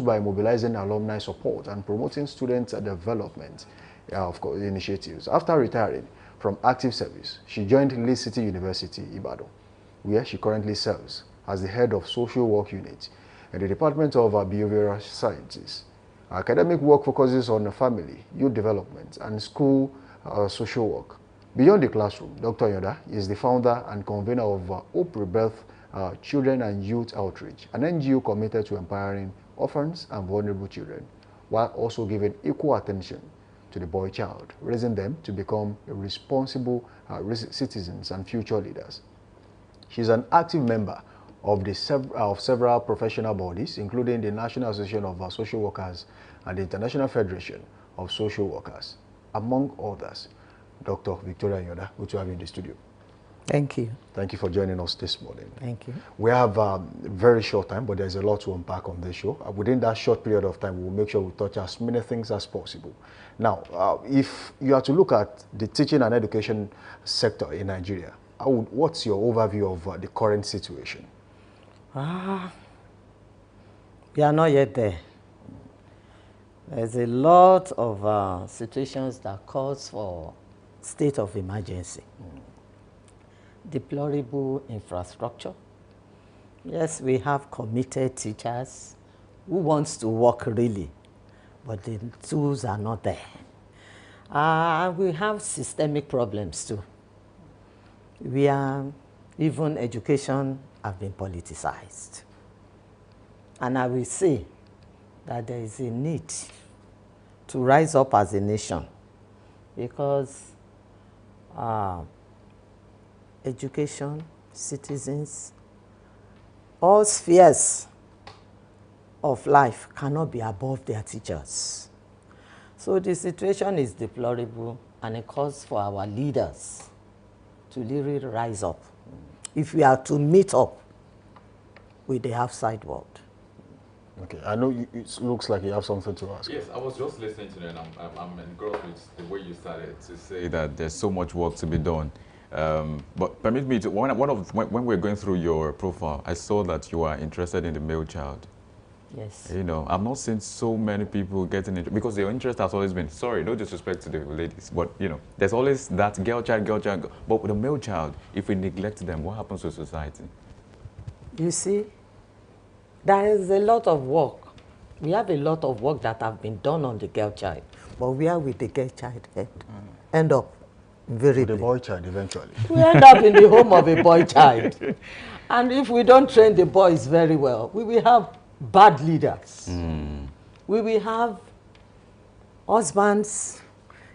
by mobilizing alumni support and promoting student development of course, initiatives. After retiring from active service, she joined Lee City University, Ibadan, where she currently serves as the head of social work unit in the Department of Behavioral Sciences. Her academic work focuses on family, youth development, and school social work. Beyond the classroom, Dr. Yoda is the founder and convener of Hope Rebirth Children and Youth Outreach, an NGO committed to empowering orphans and vulnerable children, while also giving equal attention to the boy child, raising them to become responsible citizens and future leaders. She's an active member of several professional bodies, including the National Association of Social Workers and the International Federation of Social Workers, among others. Dr. Victoria Yoda, good to have you in the studio. Thank you. Thank you for joining us this morning. Thank you. We have a very short time, but there's a lot to unpack on this show. Within that short period of time, we'll make sure we touch as many things as possible. Now, if you are to look at the teaching and education sector in Nigeria, what's your overview of the current situation? We are not yet there. There's a lot of situations that calls for state of emergency. Deplorable infrastructure. Yes, we have committed teachers who wants to work really, but the tools are not there. We have systemic problems too. Even education have been politicized. And I will say that there is a need to rise up as a nation because education, citizens, all spheres of life cannot be above their teachers. So the situation is deplorable and it calls for our leaders to really rise up if we are to meet up with the outside world. Okay, I know it looks like you have something to ask. Yes, I was just listening to that and I'm engrossed with the way you started to say that there's so much work to be done. But permit me to, when we're going through your profile, I saw that you are interested in the male child. Yes. You know, I've not seen so many people getting into, because their interest has always been, sorry, no disrespect to the ladies, but you know, there's always that girl child, but with the male child, if we neglect them, what happens to society? You see, there is a lot of work. We have a lot of work that have been done on the girl child, but where will the girl child end up? With the boy child eventually. We end up in the home of a boy child. And if we don't train the boys very well, we will have bad leaders. We will have husbands.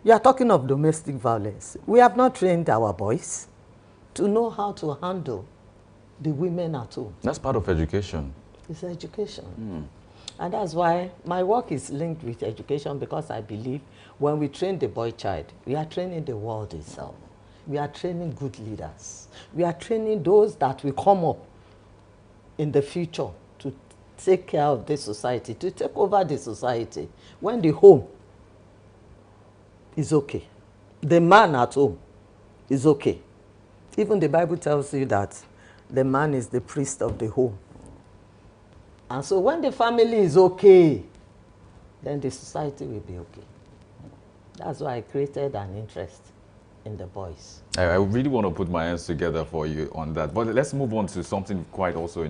You are talking of domestic violence. We have not trained our boys to know how to handle the women at home. That's part of education. It's education. And that's why my work is linked with education, because I believe when we train the boy child, we are training the world itself. We are training good leaders. We are training those that will come up in the future to take care of the society, to take over the society. When the home is okay, the man at home is okay. Even the Bible tells you that the man is the priest of the home. And so when the family is okay, then the society will be okay. That's why I created an interest in the boys. I really want to put my hands together for you on that. But let's move on to something quite also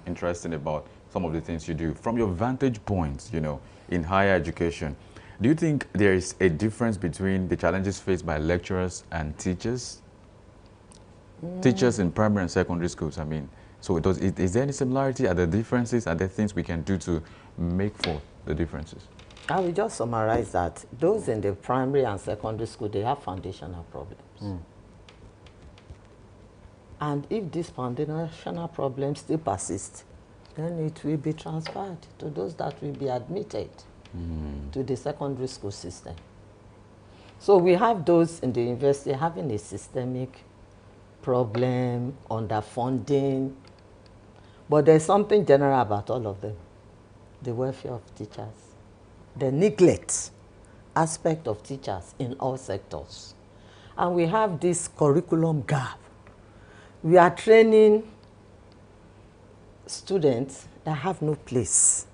interesting about some of the things you do. From your vantage point, you know, in higher education, do you think there is a difference between the challenges faced by lecturers and teachers? Teachers in primary and secondary schools, I mean. So is there any similarity? Are there differences? Are there things we can do to make for the differences? I will just summarize that. Those in the primary and secondary school, they have foundational problems. And if these foundational problems still persist, then it will be transferred to those that will be admitted to the secondary school system. So we have those in the university having a systemic problem, underfunding, but there's something general about all of them. The welfare of teachers, the neglect aspect of teachers in all sectors. And we have this curriculum gap. We are training students that have no place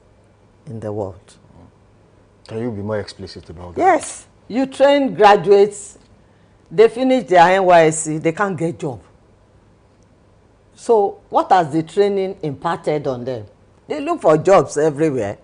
in the world. Can you be more explicit about that? Yes, you train graduates, they finish their NYSC, they can't get job. So what has the training imparted on them? They look for jobs everywhere.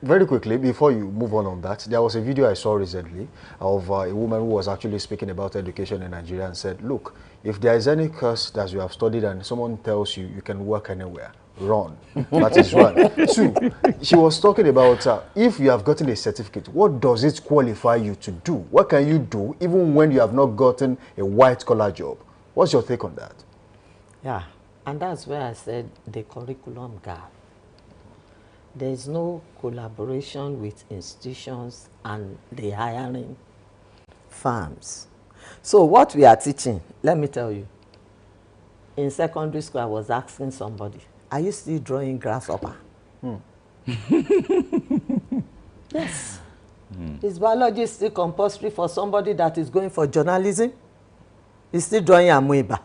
Very quickly, before you move on that, there was a video I saw recently of a woman who was actually speaking about education in Nigeria and said, look, if there is any course that you have studied and someone tells you you can work anywhere, run. That is one. Two, she was talking about if you have gotten a certificate, what does it qualify you to do? What can you do even when you have not gotten a white-collar job? What's your take on that? Yeah, and that's where I said the curriculum gap. There is no collaboration with institutions and the hiring firms. So what we are teaching, let me tell you, in secondary school I was asking somebody, are you still drawing grasshopper? Yes. Is biology still compulsory for somebody that is going for journalism? He's still drawing amoeba.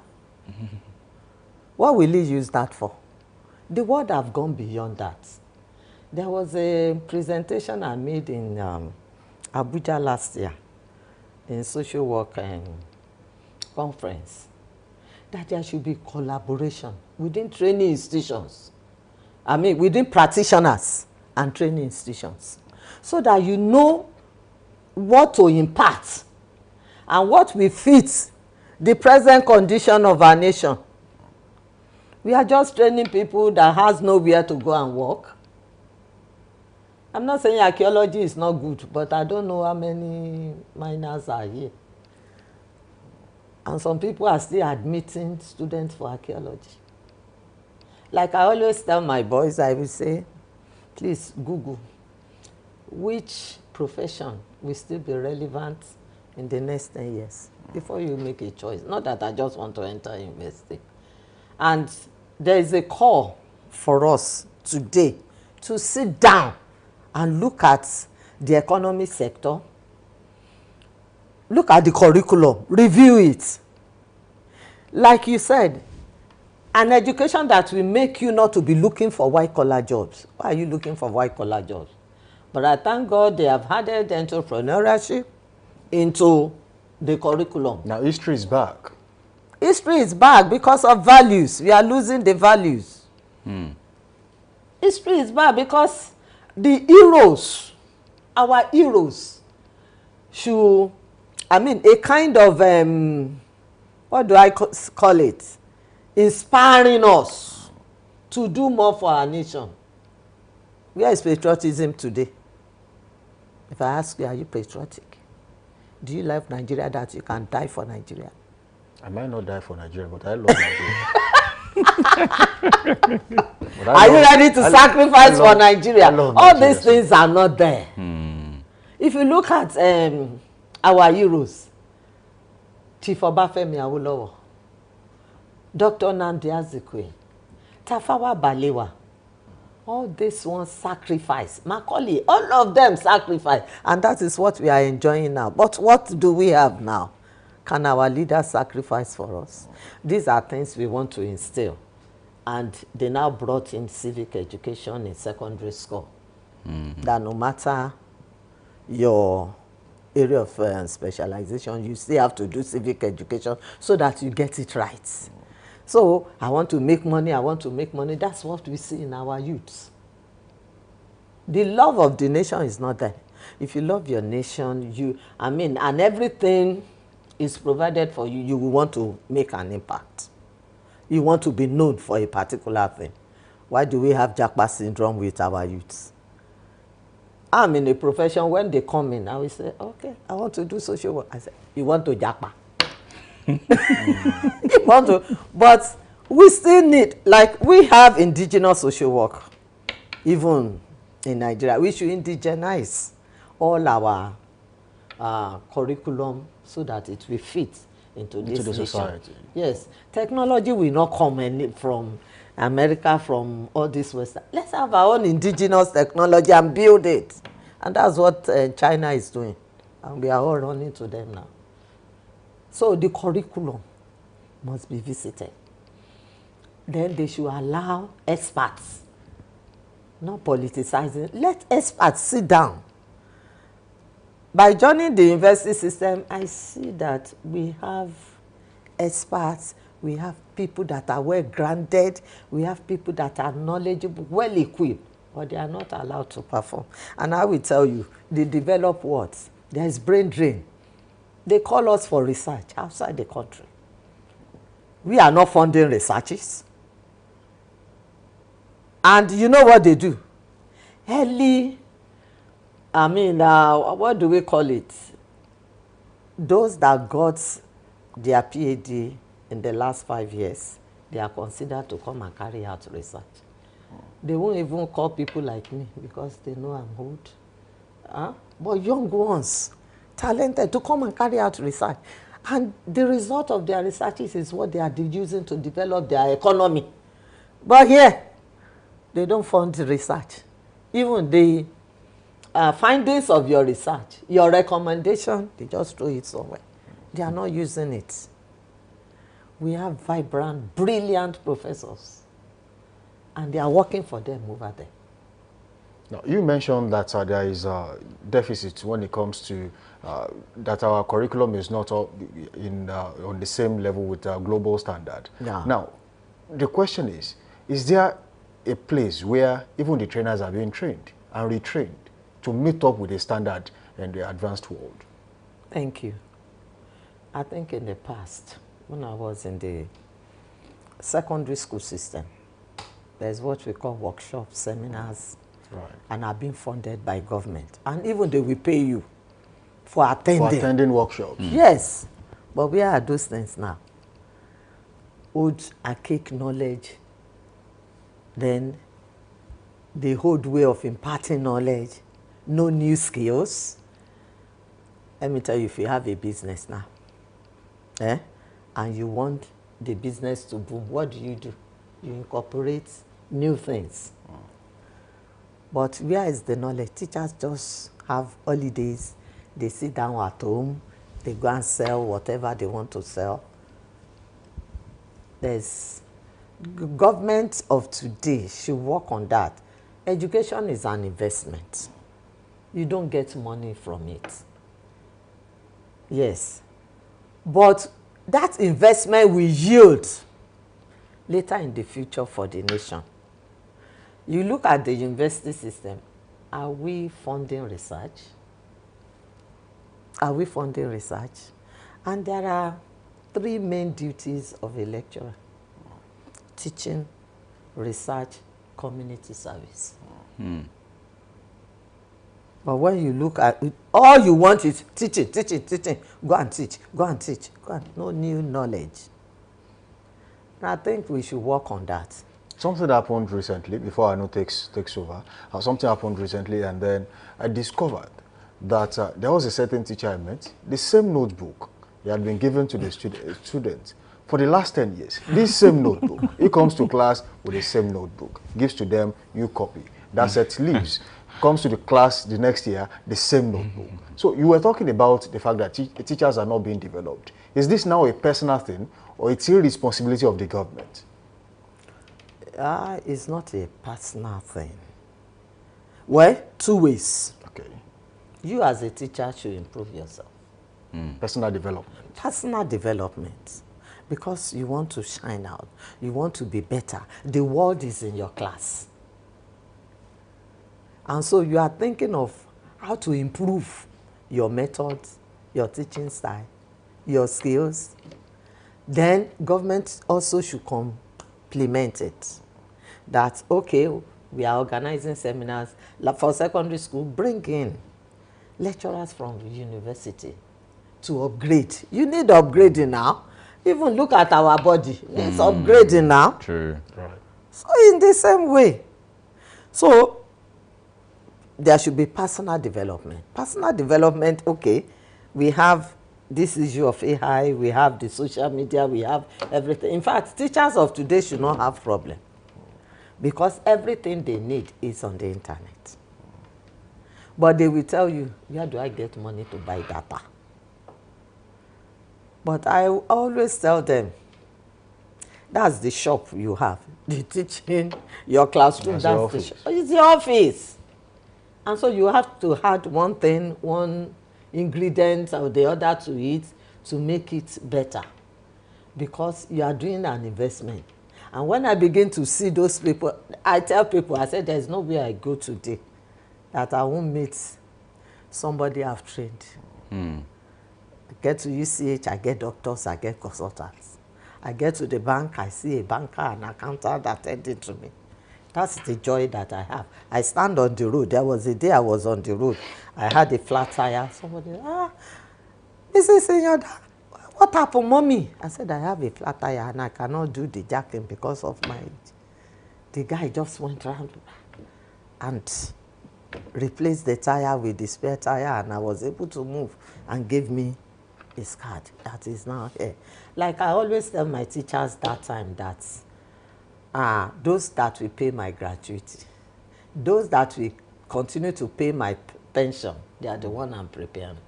What will he use that for? The world have gone beyond that. There was a presentation I made in Abuja last year in social work conference that there should be collaboration within training institutions. I mean, within practitioners and training institutions, so that you know what to impart and what will fit the present condition of our nation. We are just training people that has nowhere to go and work. I'm not saying archaeology is not good, but I don't know how many miners are here. And some people are still admitting students for archaeology. Like I always tell my boys, I will say, please Google which profession will still be relevant in the next 10 years before you make a choice. Not that I just want to enter university. And there is a call for us today to sit down and look at the economic sector, look at the curriculum, review it. Like you said, an education that will make you not to be looking for white-collar jobs. Why are you looking for white-collar jobs? But I thank God they have added entrepreneurship into the curriculum. Now history is back. History is back because of values. We are losing the values. History is back because the heroes, our heroes, should, I mean, a kind of, what do I call it? Inspiring us to do more for our nation. Where is patriotism today? If I ask you, are you patriotic? Do you love Nigeria that you can die for Nigeria? I might not die for Nigeria, but I love Nigeria. Are you ready to sacrifice for Nigeria? All these things are not there. If you look at our heroes, Chief Obafemi Awolowo, Dr. Nnamdi Azikiwe, Tafawa Balewa, all this one sacrifice. Macaulay, all of them sacrifice. And that is what we are enjoying now. But what do we have now? Can our leaders sacrifice for us? These are things we want to instill. And they now brought in civic education in secondary school. That no matter your area of specialization, you still have to do civic education so that you get it right. So I want to make money, I want to make money. That's what we see in our youths. The love of the nation is not there. If you love your nation, and everything is provided for you, you will want to make an impact. You want to be known for a particular thing. Why do we have Japa syndrome with our youths? I'm in a profession, when they come in, I will say, okay, I want to do social work. I say, you want to Japa? You want to, but we still need, like we have indigenous social work, even in Nigeria. We should indigenize all our curriculum so that it will fit into this nation. Society. Yes, technology will not come from America, from all this Western. Let's have our own indigenous technology and build it. And that's what China is doing. And we are all running to them now. So the curriculum must be visited. Then they should allow experts not politicizing. Let experts sit down. By joining the university system, I see that we have experts, we have people that are well grounded, we have people that are knowledgeable, well equipped, but they are not allowed to perform. And I will tell you, they develop what? There is brain drain. They call us for research outside the country. We are not funding researches. And you know what they do? Early, what do we call it? Those that got their PhD in the last 5 years, they are considered to come and carry out research. They won't even call people like me because they know I'm old. But young ones, talented, to come and carry out research. And the result of their researches is what they are using to develop their economy. But here, they don't fund research. Even the findings of your research, your recommendation, they just throw it somewhere. They are not using it. We have vibrant, brilliant professors, and they are working for them over there. Now, you mentioned that there is a deficit when it comes to that our curriculum is not on the same level with global standard. Yeah. Now, the question is there a place where even the trainers are being trained and retrained to meet up with the standard in the advanced world? Thank you. I think in the past, when I was in the secondary school system, there's what we call workshops, seminars, right, and are being funded by government. And even they will pay you for attending. For attending workshops. Yes. But where are those things now? Old archaic knowledge, then the old way of imparting knowledge, no new skills. Let me tell you, if you have a business now, and you want the business to boom, what do? You incorporate new things. But where is the knowledge? Teachers just have holidays. They sit down at home. They go and sell whatever they want to sell. There's government of today should work on that. Education is an investment. You don't get money from it. Yes. But that investment will yield later in the future for the nation. You look at the university system, are we funding research? Are we funding research? And there are 3 main duties of a lecturer: teaching, research, community service. But when you look at it, all you want is teaching, teaching, teaching. Go and teach, go and teach, go and, no new knowledge. And I think we should work on that. Something happened recently, before I know takes over. Something happened recently, and then I discovered that there was a certain teacher I met. The same notebook he had been given to the students for the last 10 years. This same notebook. He comes to class with the same notebook, gives to them, you copy. That set leaves. Comes to the class the next year, the same notebook. So you were talking about the fact that teachers are not being developed. Is this now a personal thing, or it's a responsibility of the government? It's not a personal thing. Well, 2 ways. Okay. You as a teacher should improve yourself. Personal development. Personal development. Because you want to shine out. You want to be better. The world is in your class. And so you are thinking of how to improve your methods, your teaching style, your skills. Then government also should complement it. That, okay, we are organizing seminars. For secondary school, bring in lecturers from the university to upgrade. You need upgrading now. Even look at our body. It's upgrading now. True. Right. So in the same way. So there should be personal development. Personal development, okay, we have this issue of AI, we have the social media, we have everything. In fact, teachers of today should not have problem, because everything they need is on the internet. But they will tell you, where do I get money to buy data? But I always tell them, That's the shop you have. The teaching, your classroom, That's that's your the shop. It's the office. And so you have to add one thing, one ingredient or the other to it to make it better. Because you are doing an investment. And when I begin to see those people, I tell people, I said, there's no way I go today that I won't meet somebody I've trained. I get to UCH, I get doctors, I get consultants. I get to the bank, I see a banker, an accountant attending to me. That's the joy that I have. I stand on the road. There was a day I was on the road. I had a flat tire. Somebody, Mrs. Senyoda, what happened, mommy? I said, I have a flat tire and I cannot do the jacking because of my age. The guy just went around and replaced the tire with the spare tire, and I was able to move and gave me his card that is now here. Like I always tell my teachers that time that those that will pay my gratuity, those that will continue to pay my pension, they are the one I'm preparing.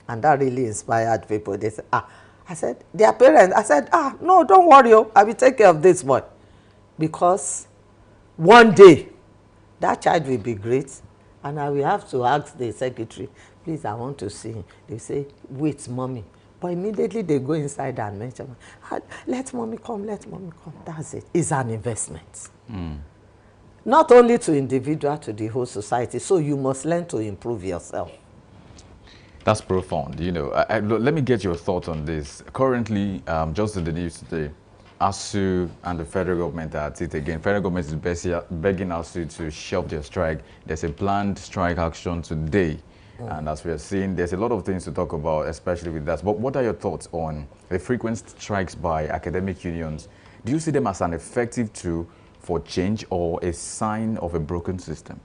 And that really inspired people. They said, I said, their parents, I said, no, don't worry, I will take care of this boy. Because one day, that child will be great, and I will have to ask the secretary, please, I want to see him. They say, wait, mommy. But immediately they go inside and mention, let mommy come, let mommy come. That's it. It's an investment. Not only to individual, to the whole society. So you must learn to improve yourself. That's profound. You know, let me get your thoughts on this. Currently, just in the news today, ASU and the federal government are at it again. Federal government is begging ASU to shelve their strike. There's a planned strike action today. And as we are seeing, there's a lot of things to talk about, especially with that. But what are your thoughts on the frequent strikes by academic unions? Do you see them as an effective tool for change or a sign of a broken system?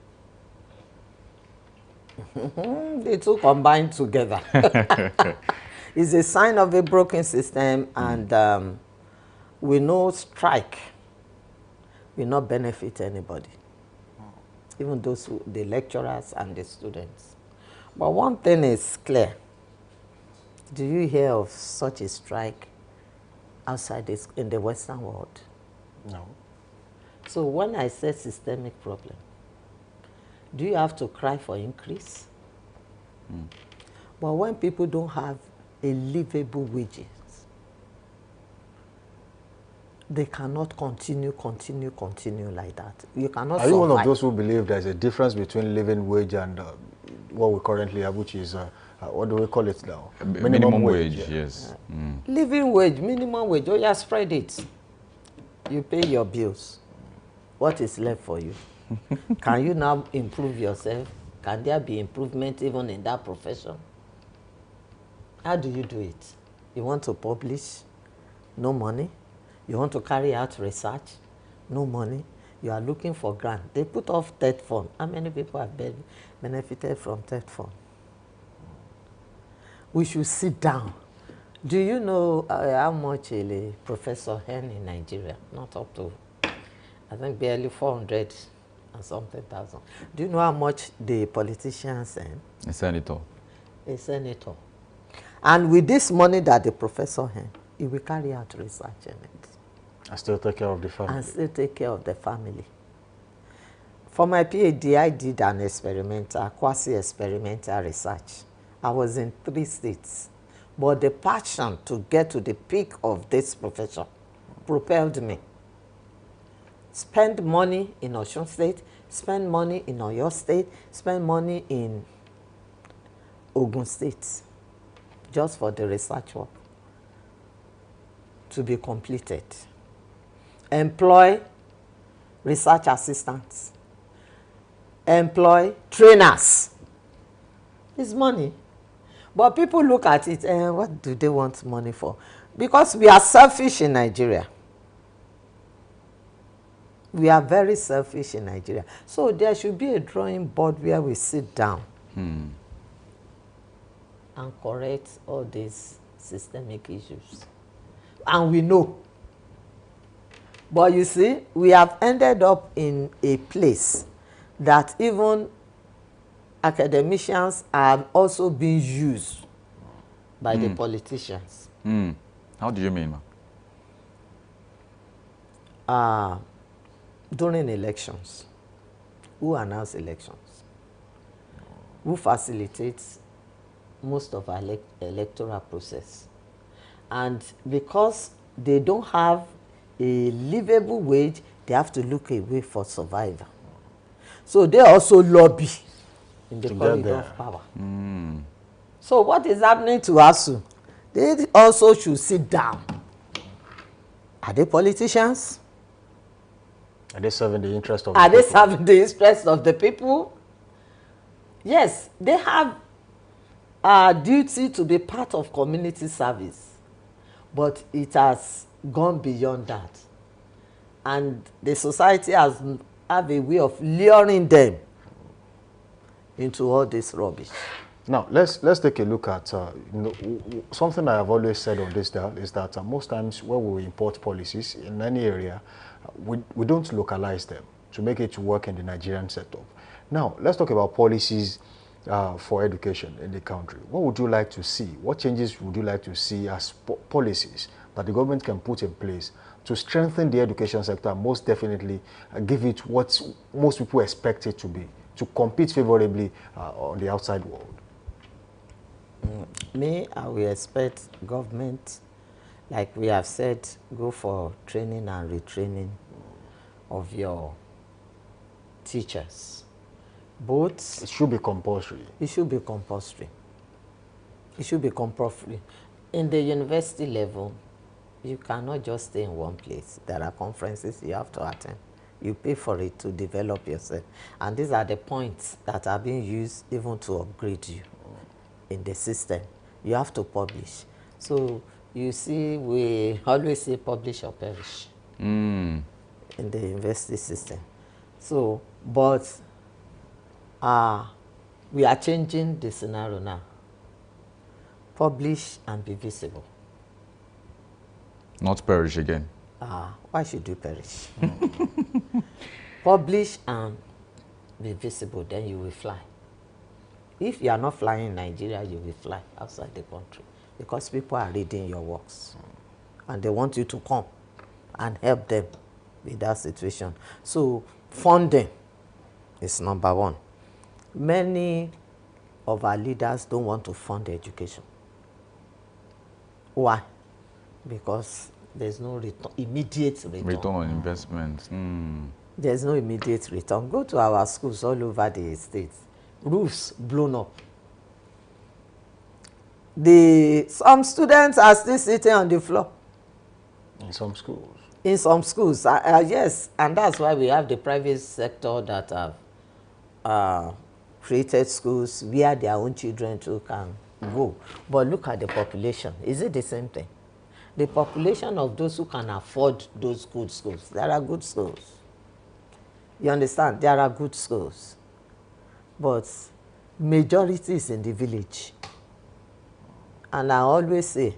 The two combined together. It's a sign of a broken system, and we know strike will not benefit anybody, even those the lecturers and the students. But one thing is clear. Do you hear of such a strike outside this, in the Western world? No. So when I say systemic problem, do you have to cry for increase? But when people don't have a livable wages, they cannot continue like that. You cannot survive. Are you one of those who believe there's a difference between living wage and what we currently have, which is, what do we call it now? Minimum wage, yes. Living wage, minimum wage, you spread it. You pay your bills. What is left for you? Can you now improve yourself? Can there be improvement even in that profession? How do you do it? You want to publish? No money. You want to carry out research? No money. You are looking for grant. They put off third fund. How many people have benefited from third fund? We should sit down. Do you know how much a Professor Hen in Nigeria? Not up to, I think barely 400 and something thousand. Do you know how much the politicians earn? A senator. A senator. And with this money that the professor earn, he will carry out research in it. And still take care of the family. And still take care of the family. For my PhD, I did an experimental, quasi-experimental research. I was in 3 states. But the passion to get to the peak of this profession propelled me. Spend money in Osun State, spend money in Oyo State, spend money in Ogun State, just for the research work to be completed. Employ research assistants. Employ trainers. It's money. But people look at it and what do they want money for? Because we are selfish in Nigeria. We are very selfish in Nigeria. So there should be a drawing board where we sit down and correct all these systemic issues. And we know. But you see, we have ended up in a place that even academicians are also being used by the politicians. How do you mean, ma'am? during elections, who announce elections? Who facilitates most of our electoral process? And because they don't have a livable wage, they have to look away for survival. So they also lobby in the corridor of power. So what is happening to ASU? They also should sit down. Are they politicians? Are they serving the interest of the people? Are they serving the interest of the people? Yes, they have a duty to be part of community service, but it has gone beyond that. And the society has have a way of luring them into all this rubbish. Now, let's take a look at something I have always said on this is that most times when we import policies in any area, we don't localize them to make it work in the Nigerian setup. Now, let's talk about policies for education in the country. What would you like to see? What changes would you like to see as policies that the government can put in place to strengthen the education sector and most definitely give it what most people expect it to be, to compete favorably on the outside world? Me, I will expect government, like we have said, go for training and retraining of your teachers. Both. It should be compulsory. It should be compulsory. It should be compulsory. In the university level, you cannot just stay in one place. There are conferences you have to attend. You pay for it to develop yourself. And these are the points that are being used even to upgrade you in the system. You have to publish. So you see, we always say publish or perish in the university system. So, but we are changing the scenario now. Publish and be visible. Not perish again. Why should you perish? Publish and be visible, then you will fly. If you are not flying in Nigeria, you will fly outside the country because people are reading your works and they want you to come and help them with that situation. So funding is number one. Many of our leaders don't want to fund education. Why? Because there's no immediate return. Return on investment. There's no immediate return. Go to our schools all over the states. Roofs blown up. Some students are still sitting on the floor. In some schools. In some schools, yes. And that's why we have the private sector that have created schools where their own children too can go. But look at the population. Is it the same thing? The population of those who can afford those good schools. There are good schools. You understand? There are good schools. But majority is in the village. And I always say,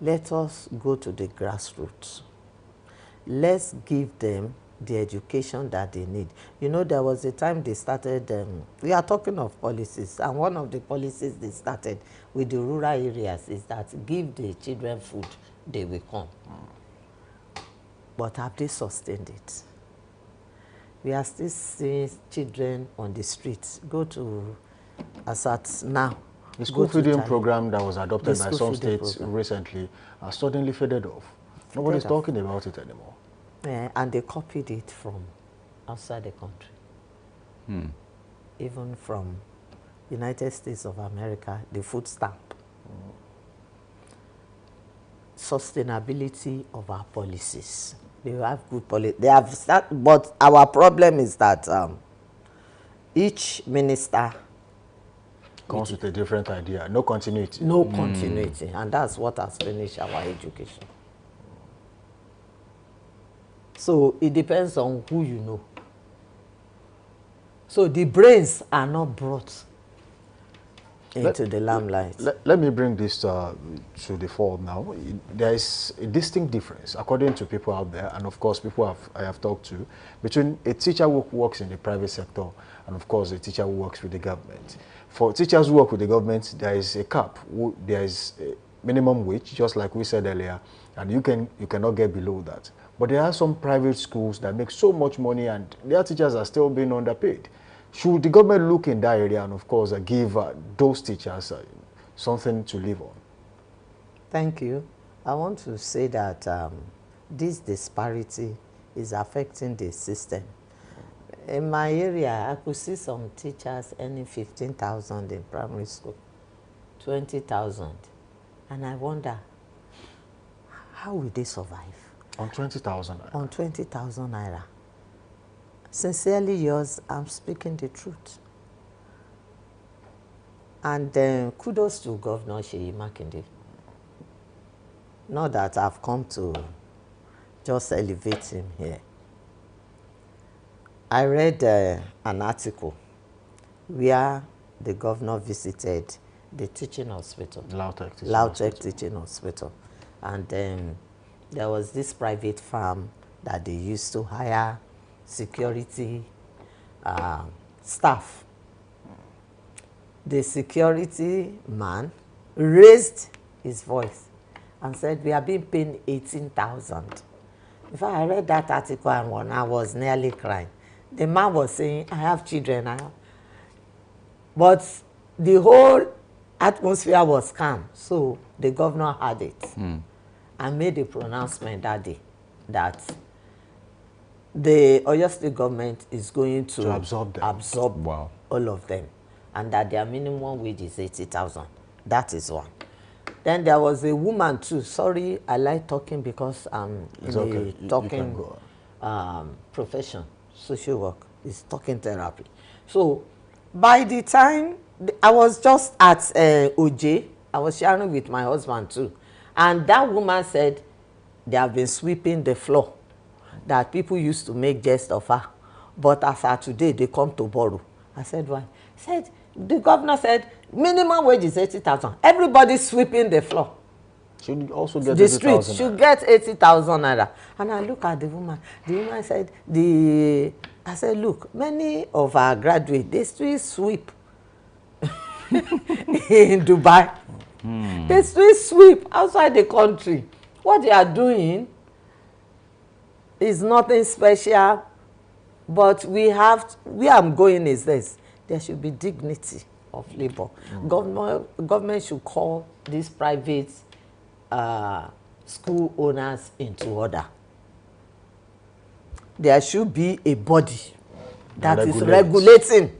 let us go to the grassroots. Let's give them the education that they need. You know, there was a time they started, we are talking of policies, and one of the policies they started with the rural areas is that give the children food, they will come. But have they sustained it? We are still seeing children on the streets. Go to Asat now. The school feeding program that was adopted by some states recently has suddenly faded off. Nobody's talking about it anymore. And they copied it from outside the country. Even from United States of America, the food stamp. Sustainability of our policies. They have good policy. They have started, but our problem is that each minister comes with a different idea. No continuity. No continuity. And that's what has finished our education. So it depends on who you know. So the brains are not brought into the limelight. Let me bring this to the fore now. There is a distinct difference, according to people out there, and of course people I have talked to, between a teacher who works in the private sector and of course a teacher who works with the government. For teachers who work with the government, there is a cap. There is a minimum wage, just like we said earlier, and you cannot get below that. But there are some private schools that make so much money and their teachers are still being underpaid. Should the government look in that area and, of course, give those teachers something to live on? Thank you. I want to say that this disparity is affecting the system. In my area, I could see some teachers earning 15,000 in primary school, 20,000. And I wonder, how will they survive? On 20,000 naira? On 20,000 naira. Sincerely yours, I'm speaking the truth. And kudos to Governor Seyi Makinde. Not that I've come to just elevate him here. I read an article where the governor visited the teaching hospital, Lautech Teaching Hospital. And there was this private farm that they used to hire security staff. The security man raised his voice and said, we are being paid 18,000. In fact, I read that article and when I was nearly crying. The man was saying, I have children. But the whole atmosphere was calm. So the governor had it and made a pronouncement that day that the Oyo State government is going to absorb all of them and that their minimum wage is 80,000. That is one. Then there was a woman too. Sorry, I like talking because I'm in a talking profession. Social work is talking therapy. So by the time I was just at OJ, I was sharing with my husband too. And that woman said they have been sweeping the floor, that people used to make jest of her. But as of today, they come to borrow. I said, why? He said, the governor said, minimum wage is 80,000. Everybody sweeping the floor. Should also get the street should get 80,000 naira. And I look at the woman. The woman said, I said, look, many of our graduates, they still sweep in Dubai. They still sweep outside the country. What they are doing is nothing special, but where I'm going is this. There should be dignity of labor. Government should call these private school owners into order. There should be a body that is regulating,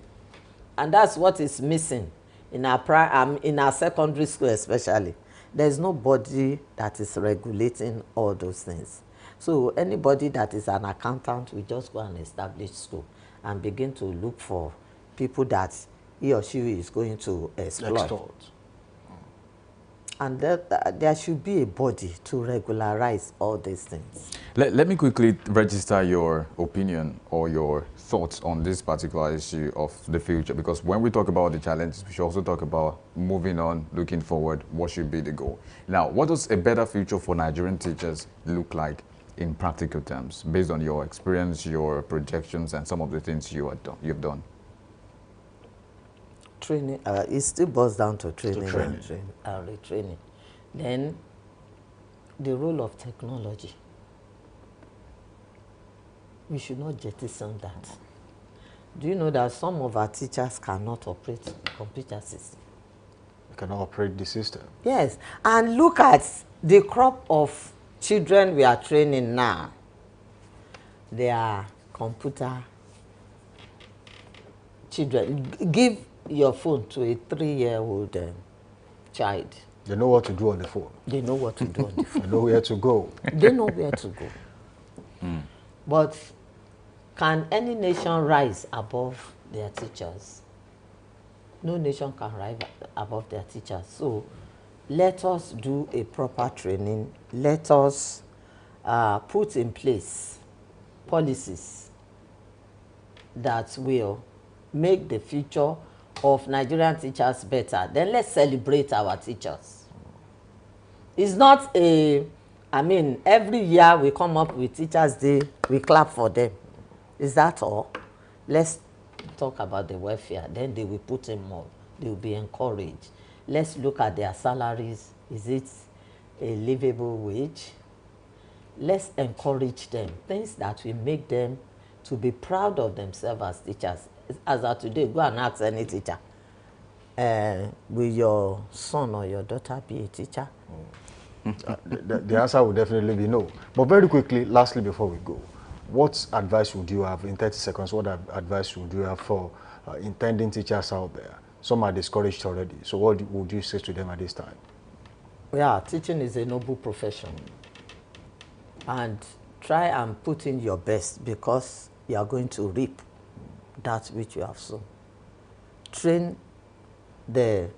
and that's what is missing in our secondary school especially. There's nobody that is regulating all those things. So anybody that is an accountant will just go and establish school and begin to look for people that he or she is going to exploit. And there should be a body to regularize all these things. Let me quickly register your opinion or your thoughts on this particular issue of the future, because when we talk about the challenges, we should also talk about moving on, looking forward, what should be the goal. Now, what does a better future for Nigerian teachers look like in practical terms, based on your experience, your projections, and some of the things you've done? Training, it still boils down to training and retraining. Then the role of technology. We should not jettison that. Do you know that some of our teachers cannot operate computer system? They cannot operate the system. Yes, and look at the crop of children we are training now. They are computer children. Give your phone to a 3-year-old child. They know what to do on the phone. They know what to do on the phone. They know where to go. They know where to go. But can any nation rise above their teachers? No nation can rise above their teachers. So let us do a proper training. Let us put in place policies that will make the future of Nigerian teachers better. Then let's celebrate our teachers. It's not every year we come up with Teachers' Day, we clap for them. Is that all? Let's talk about the welfare. Then they will put in more. They will be encouraged. Let's look at their salaries. Is it a livable wage? let's encourage them, things that will make them to be proud of themselves as teachers. As of today, go and ask any teacher, will your son or your daughter be a teacher? The answer would definitely be no. But very quickly, lastly, before we go, what advice would you have, in 30 seconds, what advice would you have for intending teachers out there? Some are discouraged already. So what would you say to them at this time? Yeah, teaching is a noble profession. And try and put in your best, because you are going to reap that which you have sown. Train the,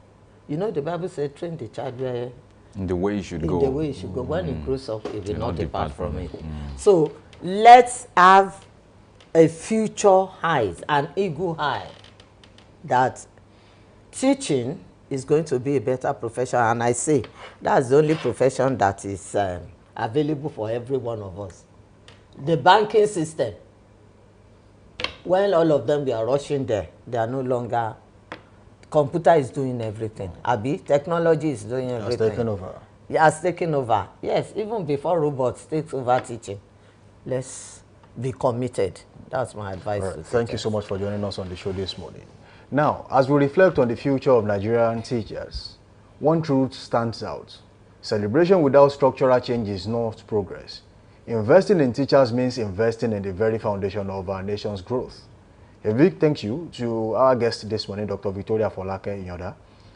you know, the Bible says, train the child where in the way you should go. In the way you should go. When it grows up, it will not depart from it. So let's have a future height, an eagle high, that teaching is going to be a better profession. And I say that's the only profession that is available for every one of us. The banking system, when all of them were rushing there, they are no longer. Computer is doing everything. Abi, technology is doing everything. It's taken over. Yeah, it's taken over. Yes, even before robots takes over teaching, let's be committed. That's my advice. Right. Thank you so much for joining us on the show this morning. Now, as we reflect on the future of Nigerian teachers, one truth stands out. Celebration without structural change is not progress. Investing in teachers means investing in the very foundation of our nation's growth. A big thank you to our guest this morning, Dr. Victoria Folake Inyoda,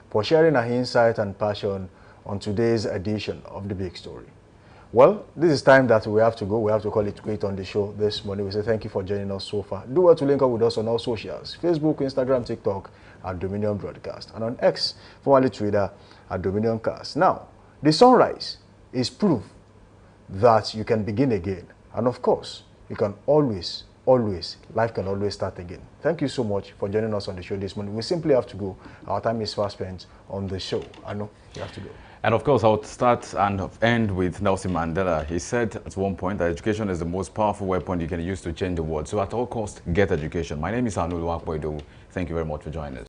for sharing her insight and passion on today's edition of The Big Story. Well, this is time that we have to go. We have to call it quit on the show this morning. We say thank you for joining us so far. Do well to link up with us on all socials, Facebook, Instagram, TikTok, at Dominion Broadcast, and on X, formerly Twitter, at Dominion Cast. Now, the sunrise is proof that you can begin again. And of course, you can always, life can always start again. Thank you so much for joining us on the show this morning. We simply have to go. Our time is fast spent on the show. I know you have to go. And of course, I'll start and end with Nelson Mandela. He said at one point that education is the most powerful weapon you can use to change the world. So at all costs, get education. My name is Anulu Akpoido. Thank you very much for joining us.